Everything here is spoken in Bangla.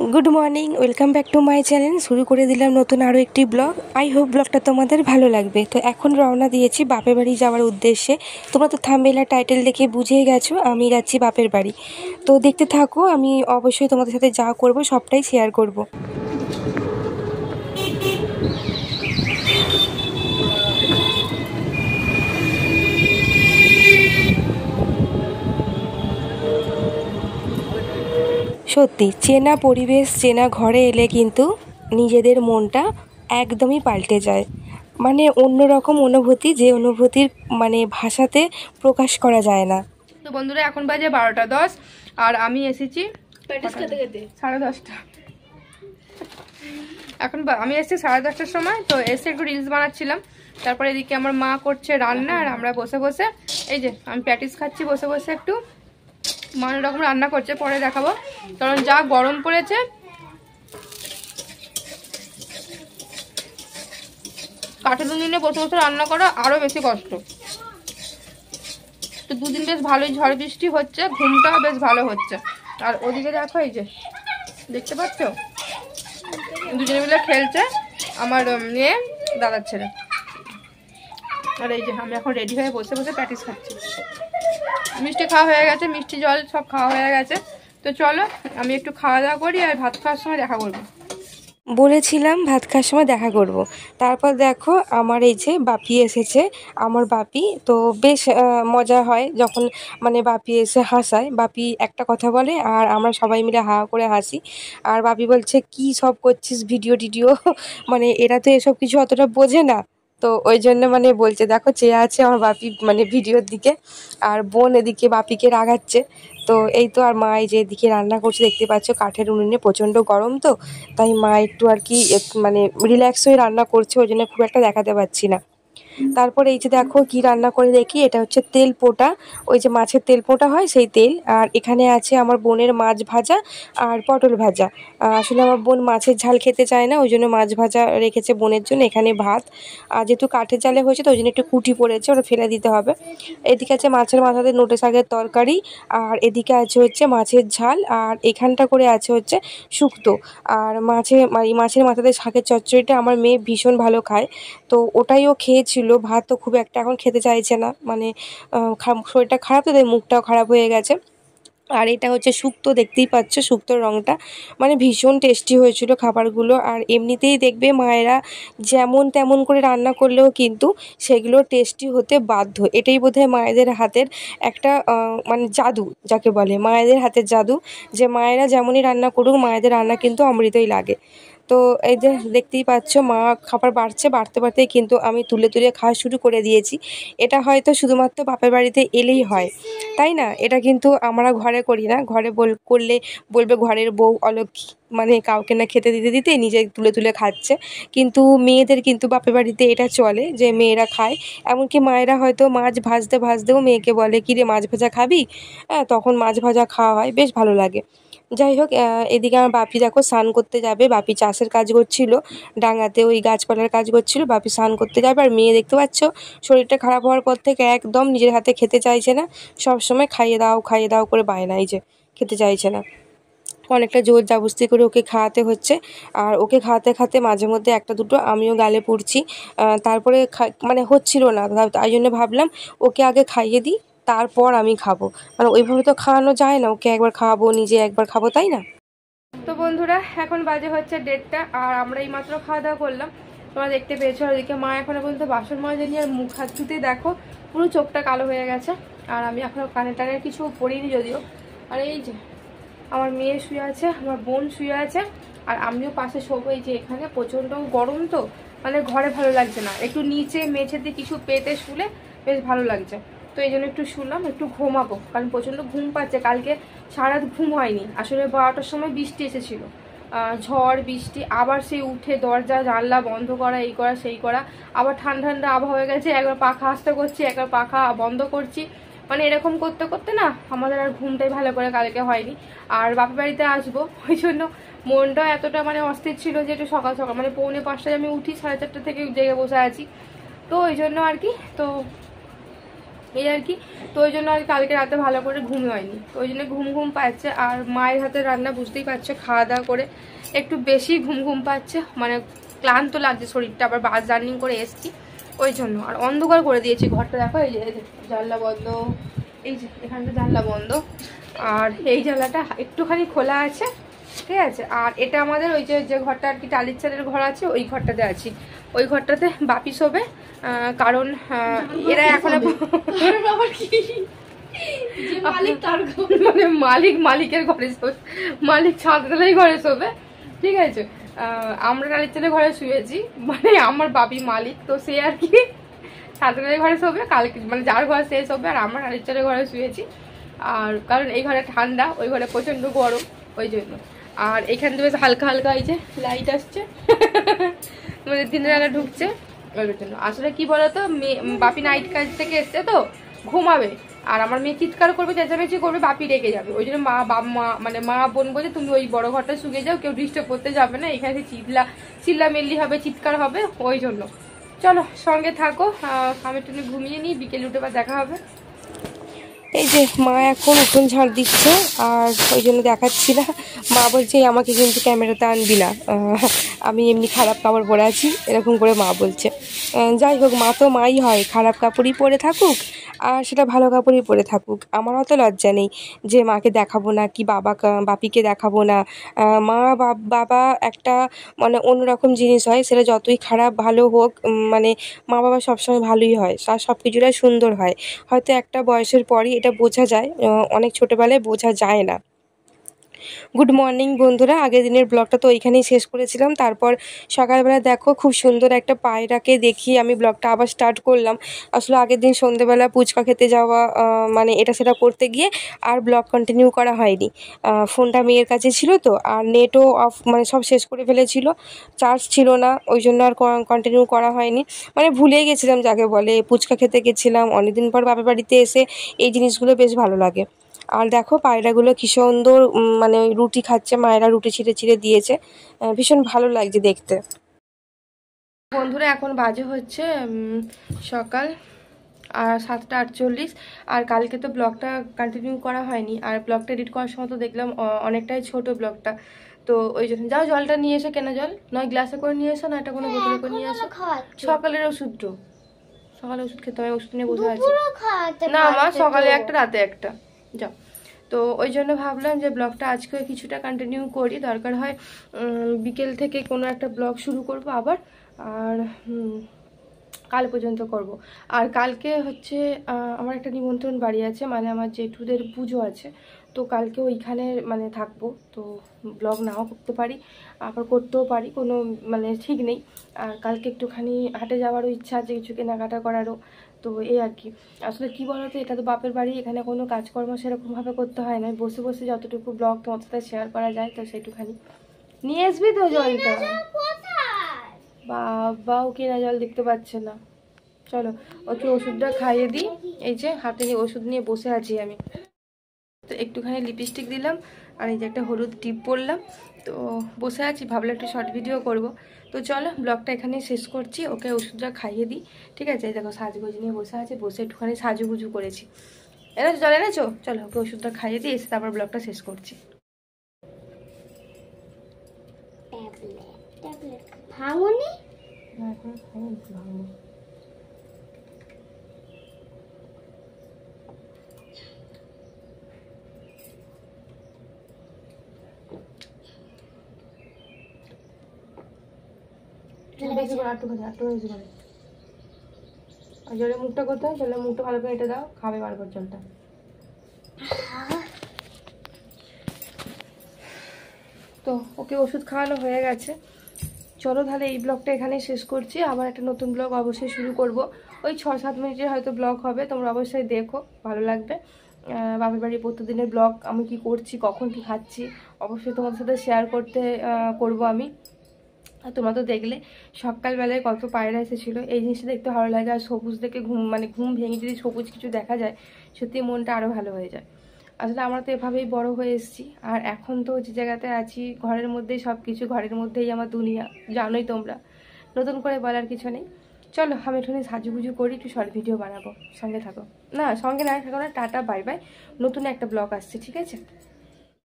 Good morning welcome back to my channel. शुरू कर दिलाम नतून आरो एकटी ब्लग। आई होप ब्लगटा तोमादेर भालो लागबे। तो एखन रওনা दिएछि बापेर बाड़ी जाওয়ার उद्देश्ये। तोमरा तो थाम्बनेल আর टाइटेल देखे बुझेই गेছো आमी যাচ্ছি बापेर बाड़ी। तो देखते थाको, आमी अवश्यई तोमाদের সাথে যা করব সবটাই শেয়ার করব। सत्यि चेना परिवेश चेना घरे एले किन्तु निजेदेर मनटा एकदमई पाल्टे जाए। माने अन्यरकम अनुभूति, जे अनुभूतिर माने भाषाते प्रकाश करा जाए ना। तो बंधुरा এখন বাজে 12:10 আর আমি এসেছি প্র্যাকটিস করতে করতে 10:30। এখন আমি এসেছি 10:30টার সময়। তো এসে একটু রিলস বানাচ্ছিলাম। তারপরে এদিকে আমার মা করছে রান্না আর আমরা বসে বসে এই যে আমি প্র্যাকটিস খাচ্ছি বসে বসে একটু। মানে রকম রান্না করছে, পরে দেখাবো। কারণ যা গরম পড়েছে, কাঠের উনুনে বসে বসে রান্না করা আরো বেশি কষ্ট। তো দুদিন বেশ ভালোই ঝড় বৃষ্টি হচ্ছে, ঘুমটা বেশ ভালো হচ্ছে। আর ওদিকে দেখো, এই যে দেখতে পাচ্ছ দুজনে মিলে খেলছে আমার মেয়ে দাদার ছেলে। আর এই যে আমি এখন রেডি হয়ে বসে বসে প্র্যাকটিস খাচ্ছি। মিষ্টি খাওয়া হয়ে গেছে, মিষ্টি জল সব খাওয়া হয়ে গেছে। তো চলো আমি একটু খাওয়া দাওয়া করি আর ভাত খাওয়ার সময় দেখা করবো। বলেছিলাম ভাত খাওয়ার সময় দেখা করব। তারপর দেখো আমার এই যে বাপি এসেছে, আমার বাপি। তো বেশ মজা হয় যখন মানে বাপি এসে হাসায়। বাপি একটা কথা বলে আর আমরা সবাই মিলে হা করে হাসি। আর বাপি বলছে কি সব করছিস ভিডিও টিডিও, মানে এরা তো এসব কিছু অতটা বোঝে না। তো ওই জন্য মানে বলছে, দেখো চেয়ে আছে আমার বাপি মানে ভিডিওর দিকে, আর বোন এদিকে বাপিকে রাগাচ্ছে। তো এই তো, আর মা এই যে এদিকে রান্না করছে দেখতে পাচ্ছ, কাঠের উনুনে প্রচণ্ড গরম। তো তাই মা একটু আর কি মানে রিল্যাক্স হয়ে রান্না করছে, ওই জন্য খুব একটা দেখাতে পাচ্ছি না। তারপরে এই যে দেখো কি রান্না করে দেখি, এটা হচ্ছে তেল পোটা, ওই যে মাছের তেল পোটা হয় সেই তেল। আর এখানে আছে আমার বোনের মাছ ভাজা আর পটল ভাজা। আসলে আমার বোন মাছের ঝাল খেতে চায় না, ওই জন্য মাছ ভাজা রেখেছে বোনের জন্য। এখানে ভাত, আর যেহেতু কাঠের জালে হয়েছে তো ওই জন্য একটু কুটি পড়েছে, ওটা ফেলে দিতে হবে। এদিকে আছে মাছের মাথাতে নোটে শাকের তরকারি, আর এদিকে আছে হচ্ছে মাছের ঝাল, আর এখানটা করে আছে হচ্ছে শুক্তো। আর মাছের মাথাতে শাকের চচ্চড়িটা আমার মেয়ে ভীষণ ভালো খায়, তো ওটাই ও খেয়েছিল। ভাত তো খুব একটা এখন খেতে চাইছে না, মানে শরীরটা খারাপ, তো তাই মুখটাও খারাপ হয়ে গেছে। আর এটা হচ্ছে শুক্তো, দেখতেই পাচ্ছ শুক্তোর রঙটা, মানে ভীষণ টেস্টি হয়েছিল খাবারগুলো। আর এমনিতেই দেখবে মায়েরা যেমন তেমন করে রান্না করলেও কিন্তু সেগুলো টেস্টি হতে বাধ্য। এটাই বোধহয় মায়েদের হাতের একটা মানে জাদু, যাকে বলে মায়েদের হাতের জাদু, যে মায়েরা যেমনই রান্না করুক মায়েদের রান্না কিন্তু অমৃতই লাগে। তো এই যে দেখতেই পাচ্ছ মা খাবার বাড়ছে, বাড়তে বাড়তেই কিন্তু আমি তুলে তুলে খাওয়া শুরু করে দিয়েছি। এটা হয়তো শুধুমাত্র বাপের বাড়িতে এলেই হয়, তাই না? এটা কিন্তু আমরা ঘরে করি না। ঘরে করলে বলবে ঘরের বউ অলক্ষী, মানে কাউকে না খেতে দিতে দিতে নিজে তুলে তুলে খাচ্ছে। কিন্তু মেয়েদের কিন্তু বাপের বাড়িতে এটা চলে যে মেয়েরা খায়। এমনকি মায়েরা হয়তো মাছ ভাজতে ভাজতেও মেয়েকে বলে, কী রে মাছ ভাজা খাবি? হ্যাঁ, তখন মাছ ভাজা খাওয়া হয়, বেশ ভালো লাগে। যাই হোক, এদিকে আমার বাপি দেখো স্নান করতে যাবে। বাপি চাষের কাজ করছিল, ডাঙাতে ওই গাছপালার কাজ করছিল। বাপি স্নান করতে যাবে, আর মেয়ে দেখতে পাচ্ছ শরীরটা খারাপ হওয়ার পর থেকে একদম নিজের হাতে খেতে চাইছে না। সব সময় খাইয়ে দাও করে বায়না, এই যে খেতে চাইছে না। অনেকটা জোর জবরদস্তি করে ওকে খাওয়াতে হচ্ছে। আর ওকে খাওয়াতে খাওয়াতে মাঝে মধ্যে একটা দুটো আমিও গালে পুড়ছি। তারপরে মানে হচ্ছিল না, তাই জন্য ভাবলাম ওকে আগে খাইয়ে দিই, তারপর আমি খাবো। মানে ওইভাবে তো খাওয়ানো যায় না, ওকে একবার খাওয়াবো নিজে একবার খাবো, তাই না? তো বন্ধুরা এখন বাজে হচ্ছে 1:30 আর আমরা এই মাত্র খাওয়া দাওয়া করলাম, তোমরা দেখতে পেয়েছো। আর ওদিকে মা এখনো পর্যন্ত বাসন মাজা নিয়ে আর মুখ হাত ধুতে দেখো পুরো চোখটা কালো হয়ে গেছে। আর আমি এখনো কানে টানের কিছু পরিনি যদিও। আর এই যে আমার মেয়ে শুয়ে আছে, আমার বোন শুয়ে আছে, আর আমিও পাশে শোবো। এই যে এখানে প্রচণ্ড গরম, তো মানে ঘরে ভালো লাগছে না, একটু নিচে মেঝেতে কিছু পেতে শুলে বেশ ভালো লাগছে। তো এই জন্য একটু শুনলাম, একটু ঘুমাবো, কারণ প্রচণ্ড ঘুম পাচ্ছে। কালকে সারা রাত ঘুম হয়নি। আসলে 12টার সময় বৃষ্টি এসেছিলো, ঝড় বৃষ্টি, আবার সেই উঠে দরজা জানলা বন্ধ করা, এই করা সেই করা, আবার ঠান্ডা ঠান্ডা আবহাওয়া হয়ে গেছে, একবার পাখা আসতে করছি একবার পাখা বন্ধ করছি, মানে এরকম করতে করতে না আমাদের আর ঘুমটাই ভালো করে কালকে হয়নি। আর বাপের বাড়িতে আসবো, ওই জন্য মনটা এতটা মানে অস্থির ছিল যে একটু সকাল সকাল মানে 4:45টায় আমি উঠি, 4:30 থেকে জেগে বসে আছি। তো ওই জন্য আর কি। তো এই আর কি। তো ওই জন্য আর কালকে রাতে ভালো করে ঘুম হয়নি, তো ওই জন্য ঘুম ঘুম পাচ্ছে। আর মায়ের হাতে রান্না বুঝতেই পারছো, খাওয়া দাওয়া করে একটু বেশি ঘুম ঘুম পাচ্ছে, মানে ক্লান্ত লাগছে শরীরটা, আবার বাস জার্নি করে এসছি ওই জন্য। আর অন্ধকার করে দিয়েছি ঘরটা, দেখো এই যে জানলা বন্ধ, এই যে এখানটা জানলা বন্ধ, আর এই জানলাটা একটুখানি খোলা আছে, ঠিক আছে। আর এটা আমাদের ওই যে যে ঘরটা আর কি টালির চালের ঘর আছে, ওই ঘরটাতে আছি। ওই ঘরটাতে বাপি শোবে, কারণ এরা এখন মানে মালিকের ঘরে শোবে, মালিক ছাদতলায় ঘরে শোবে, ঠিক আছে। আমরা টালির চালের ঘরে শুয়েছি, মানে আমার বাপি মালিক, তো সে আর কি ছাদতলায় ঘরে শোবে কালকে, মানে যার ঘর সে শোবে, আর আমরা টালির চালের ঘরে শুয়েছি। আর কারণ এই ঘরে ঠান্ডা, ওই ঘরে প্রচন্ড গরম, ওই জন্য। আর এখান থেকে বেশ হালকা হালকা এই যে লাইট আসছে মানে দিনের বেলা ঢুকছে, ওই জন্য। আসলে কি বলতো, বাপি নাইট কাজ থেকে এসছে তো ঘুমাবে, আর আমার মেয়ে চিৎকার করবে, চেঁচামেচি করবে, বাপি রেগে যাবে। ওই জন্য মা মানে মা বোন বলছে তুমি ওই বড় ঘরটা শুয়ে যাও, কেউ ডিস্টার্ব করতে যাবে না, এখানে চিল্লামিল্লি হবে, চিৎকার হবে, ওই জন্য। চলো সঙ্গে থাকো, আমি একটু ঘুমিয়ে নিই, বিকেলে উঠে বা দেখা হবে। এই যে মা এখন উঠোন ঝাড় দিচ্ছে, আর ওই জন্য দেখাচ্ছি না। মা বলছে আমাকে কিন্তু ক্যামেরাতে আনবি না, আমি এমনি খারাপ কাপড় পরে আছি, এরকম করে মা বলছে। যাই হোক, মা তো মাই হয়, খারাপ কাপড়ই পরে থাকুক আর সেটা ভালো কাপড়ই পরে থাকুক, আমার অত লজ্জা নেই যে মাকে দেখাবো না কি বাপিকে দেখাবো না। মা বাবা একটা মানে অন্যরকম জিনিস হয়, সেটা যতই খারাপ ভালো হোক, মানে মা বাবা সবসময় ভালোই হয়, তার সব কিছুটাই সুন্দর হয়। হয়তো একটা বয়সের পরই এটা বোঝা যায়, অনেক ছোটোবেলায় বোঝা যায় না। গুড মর্নিং বন্ধুরা, আগের দিনের ব্লগটা তো ওইখানেই শেষ করেছিলাম। তারপর সকালবেলা দেখো খুব সুন্দর একটা পায়রাকে দেখিয়ে আমি ব্লগটা আবার স্টার্ট করলাম। আসলে আগের দিন সন্ধ্যেবেলা ফুচকা খেতে যাওয়া, মানে এটা সেটা করতে গিয়ে আর ব্লগ কন্টিনিউ করা হয়নি। ফোনটা মেয়ের কাছে ছিল তো, আর নেটও অফ, মানে সব শেষ করে ফেলেছিল, চার্জ ছিল না, ওই জন্য আর কন্টিনিউ করা হয়নি। মানে ভুলেই গেছিলাম যাকে বলে, ফুচকা খেতে গেছিলাম অনেকদিন পর বাপের বাড়িতে এসে, এই জিনিসগুলো বেশ ভালো লাগে। আর দেখো পায়রাগুলো কি সুন্দর মানে ওই রুটি খাচ্ছে, মায়েরা রুটি ছিঁড়ে ছিঁড়ে দিয়েছে, ভীষণ ভালো লাগছে দেখতে। বন্ধুরা এখন বাজে হচ্ছে সকাল আর 7:48। আর কালকে তো ব্লগটা কন্টিনিউ করা হয়নি, আর ব্লগটা এডিট করার সময় তো দেখলাম অনেকটাই ছোট ব্লগটা, তো ওই জন্য যাও জলটা নিয়ে এসে, কেনা জল নয় গ্লাসে করে নিয়ে এসো, না এটা কোনো বোতলে করে নিয়ে এসো। সকালের ওষুধটা, সকালে ওষুধ খেতে হয়, ওষুধ নিয়ে বসে আছি। না মা, সকালে একটা রাতে একটা, যাও। তো ওই জন্য ভাবলাম যে ব্লগটা আজকে কিছুটা কন্টিনিউ করি, দরকার হয় বিকেল থেকে কোনো একটা ব্লগ শুরু করব আবার, আর কাল পর্যন্ত করব। আর কালকে হচ্ছে আমার একটা নিমন্ত্রণ বাড়ি আছে, মানে আমার জেঠুদের পুজো আছে, তো কালকে ওইখানে মানে থাকবো, তো ব্লগ নাও করতে পারি, আবার করতেও পারি, কোনো মানে ঠিক নেই। আর কালকে একটুখানি হাটে যাওয়ারও ইচ্ছা আছে, কিছু কেনাকাটা করারও, তো এই আর কি। আসলে কি বলতো, এটা তো বাপের বাড়ি, এখানে কোনো কাজকর্ম সেরকমভাবে করতে হয় না, বসে বসে যতটুকু ব্লগ তোমার সাথে শেয়ার করা যায়, তো সেইটুখানি নিয়ে আসবি তো জলটা। বাবাও কেনা জল দেখতে পাচ্ছে না। চলো ওকে ওষুধটা খাইয়ে দিই, এই যে হাতে নিয়ে ওষুধ নিয়ে বসে আছি আমি। তো একটুখানি লিপস্টিক দিলাম, আর এই যে একটা হলুদ টিপ পরলাম, তো বসে আছি, ভাবলাম একটু শর্ট ভিডিও করব। তো চলো ব্লগটা এখানে শেষ করছি, ওকে ওষুধটা খাইয়ে দিই, ঠিক আছে। এই দেখো সাজগোজ নিয়ে বসে আছে, বসে একটুখানি সাজুগুজু করেছি। এনেছো জল এনেছো? চলো ওকে ওষুধটা খাইয়ে দিই, এসে তারপর ব্লগটা শেষ করছি। ভাঙনি বেশি করে আটটু খাবে, আটটু বেশি করে। আর জলের মুখটা কোথায়? জলের মুখটা ভালো করে এটা দাও, খাবে বারবার জলটা। তো ওকে ওষুধ খাওয়ানো হয়ে গেছে। চলো তাহলে এই ব্লগটা এখানেই শেষ করছি, আবার একটা নতুন ব্লগ অবশ্যই শুরু করব। ওই 6-7 মিনিটের হয়তো ব্লগ হবে, তোমরা অবশ্যই দেখো, ভালো লাগবে। বাপের বাড়ির প্রতিদিনের ব্লগ, আমি কি করছি, কখন কি খাচ্ছি, অবশ্যই তোমাদের সাথে শেয়ার করব আমি। আর তোমরা তো দেখলে সকালবেলায় কত পায়রা এসেছিলো, এই জিনিসটা দেখতে ভালো লাগে। আর সবুজ দেখে ঘুম ভেঙে যদি সবুজ কিছু দেখা যায়, সত্যি মনটা আরও ভালো হয়ে যায়। আসলে আমরা তো এভাবেই বড় হয়ে এসেছি, আর এখন তো যে জায়গাতে আছি ঘরের মধ্যেই সব কিছু, ঘরের মধ্যেই আমার দুনিয়া, জানোই তোমরা, নতুন করে বলার কিছু নেই। চলো আমি একটুখানি সাজুগুজু করি, একটু শর্ট ভিডিও বানাবো, সঙ্গে থাকো। না সঙ্গে না থাকো না, টাটা বাই বাই, নতুন একটা ব্লগ আসছে, ঠিক আছে।